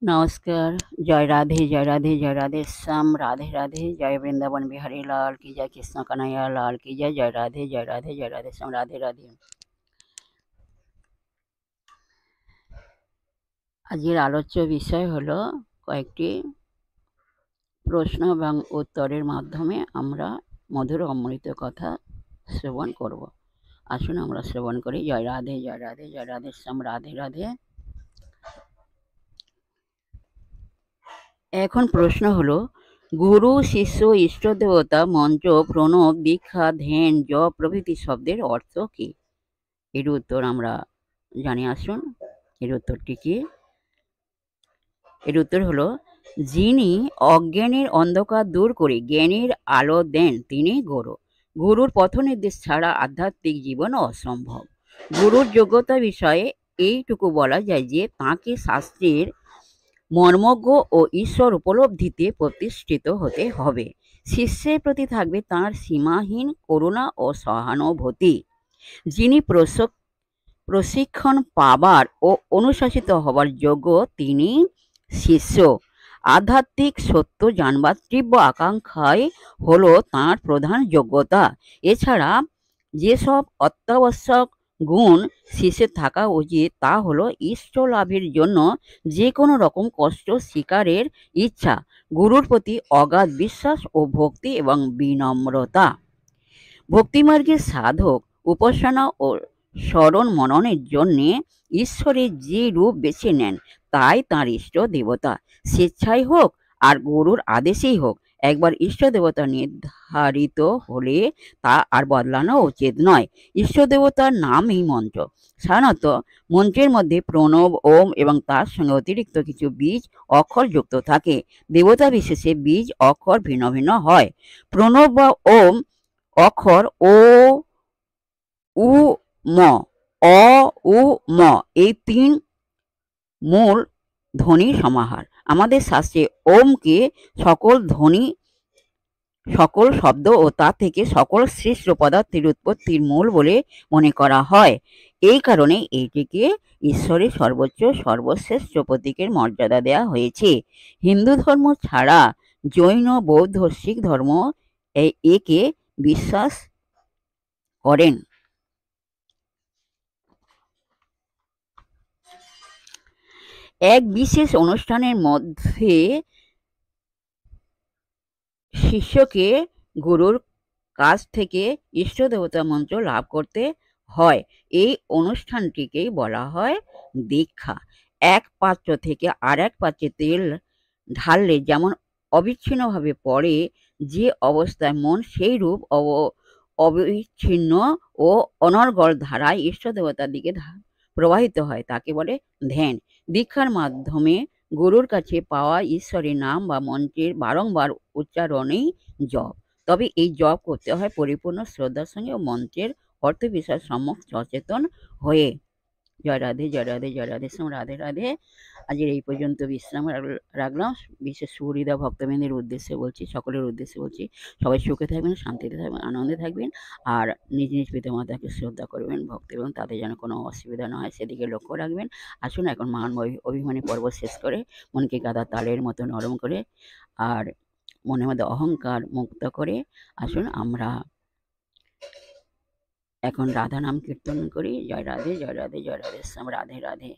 नमस्कार। जय राधे जय राधे जय राधे श्याम, राधे राधे। जय वृंदावन बिहारी लाल की जय, कृष्ण कन्हैया लाल की जय। जय राधे जय राधे जय राधे श्याम, राधे राधे। আজকের আলোচ্য বিষয় হলো কয়েকটি প্রশ্ন এবং উত্তরের মাধ্যমে আমরা মধুর অমৃত কথা শ্রবণ করব। আসুন আমরা শ্রবণ করি। জয় রাধে জয় রাধে জয় রাধে শ্যাম, রাধে রাধে। এখন প্রশ্ন হলো, গুরু শিষ্য ইষ্ট দেবতা মন্ত্র প্রণব দীক্ষা ধ্যান জপ প্রভৃতি শব্দের অর্থ কি? এর উত্তর আমরা জানি। আসুন এর উত্তরটি কি। এর উত্তর হলো, যিনি অজ্ঞানের অন্ধকার দূর করে জ্ঞানের আলো দেন তিনি গুরু। গুরুর পথ নির্দেশ ছাড়া আধ্যাত্মিক জীবন অসম্ভব। গুরুর যোগ্যতা বিষয়ে এইটুকু বলা যায় যে তাঁকে শাস্ত্রের মর্মজ্ঞ ও ঈশ্বর উপলব্ধিতে প্রতিষ্ঠিত হতে হবে। শিষ্যের প্রতি থাকবে তাঁর সীমাহীন করুণা ও সহানুভূতি। যিনি প্রশিক্ষণ পাবার ও অনুশাসিত হবার যোগ্য তিনি শিষ্য। আধ্যাত্মিক সত্য জানবার তীব্র আকাঙ্ক্ষাই হলো তাঁর প্রধান যোগ্যতা। এছাড়া যেসব অত্যাবশ্যক গুণ শিষ্যের থাকা উচিত তা হলো ইষ্ট লাভের জন্য যে কোনো রকম কষ্ট স্বীকারের ইচ্ছা, গুরুর প্রতি অগাধ বিশ্বাস ও ভক্তি এবং বিনম্রতা। ভক্তিমার্গের সাধক উপাসনা ও স্মরণ মননের জন্যে ঈশ্বরের যে রূপ বেছে নেন তাই তাঁর ইষ্ট দেবতা। স্বেচ্ছায় হোক আর গুরুর আদেশেই হোক, একবার ইষ্ট দেবতা নির্ধারিত হলে তা আর বদলানো উচিত নয়। ইষ্ট দেবতার নামই মন্ত্র। সাধারণত মন্ত্রের মধ্যে প্রণব, ওম এবং তার সঙ্গে অতিরিক্ত কিছু বীজ অক্ষর যুক্ত থাকে। দেবতা বিশেষে বীজ অক্ষর ভিন্ন ভিন্ন হয়। প্রণব বা ওম অক্ষর ও, উ, ম, অ, উ, ম এই তিন মূল ধ্বনির সমাহার। আমাদের শাস্ত্রে ওমকে সকল ধ্বনি, সকল শব্দ ও তা থেকে সকল সৃষ্ট পদার্থের উৎপত্তির মূল বলে মনে করা হয়। এই কারণে এইটিকে ঈশ্বরের সর্বোচ্চ সর্বশ্রেষ্ঠ প্রতীকের মর্যাদা দেওয়া হয়েছে। হিন্দু ধর্ম ছাড়া জৈন, বৌদ্ধ, শিখ ধর্ম একে বিশ্বাস করেন। এক বিশেষ অনুষ্ঠানের মধ্যে শিষ্যকে গুরুর কাছ থেকে ইষ্ট দেবতা মন্ত্র লাভ করতে হয়। এই অনুষ্ঠানটিকেই বলা হয় দীক্ষা। এক পাত্র থেকে আর এক পাত্রে তেল ঢাললে যেমন অবিচ্ছিন্নভাবে পড়ে, যে অবস্থায় মন সেই রূপ অবিচ্ছিন্ন ও অনর্গল ধারায় ইষ্ট দেবতার দিকে প্রবাহিত হয় তাকে বলে ধ্যান। দীক্ষার মাধ্যমে গুরুর কাছে পাওয়া ঈশ্বরের নাম বা মন্ত্রের বারংবার উচ্চারণেই জপ। তবে এই জপ করতে হয় পরিপূর্ণ শ্রদ্ধার সঙ্গে ও মন্ত্রের অর্থ বিষয় সম্যক সচেতন হয়ে। জয় রাধে জয় রাধে জয় রাধে শ্যাম, রাধে রাধে। আজকের এই পর্যন্ত বিশ্রাম রাখলাম। বিশেষ সুহৃদা ভক্তবৃন্দের উদ্দেশ্যে বলছি, সকলের উদ্দেশ্যে বলছি, সবাই সুখে থাকবেন, শান্তিতে থাকবেন, আনন্দে থাকবেন, আর নিজ নিজ পিতামাতাকে শ্রদ্ধা করবেন, ভক্তি এবং তাদের যেন কোনো অসুবিধা না হয় সেদিকে লক্ষ্য রাখবেন। আসুন এখন মান অভিমানী পর্ব শেষ করে মনকে গাদা তালের মতো নরম করে আর মনের মধ্যে অহংকার মুক্ত করে আসুন আমরা এখন রাধা নাম কীর্তন করি। জয় রাধে জয় রাধে জয় রাধে শ্যাম, রাধে রাধে।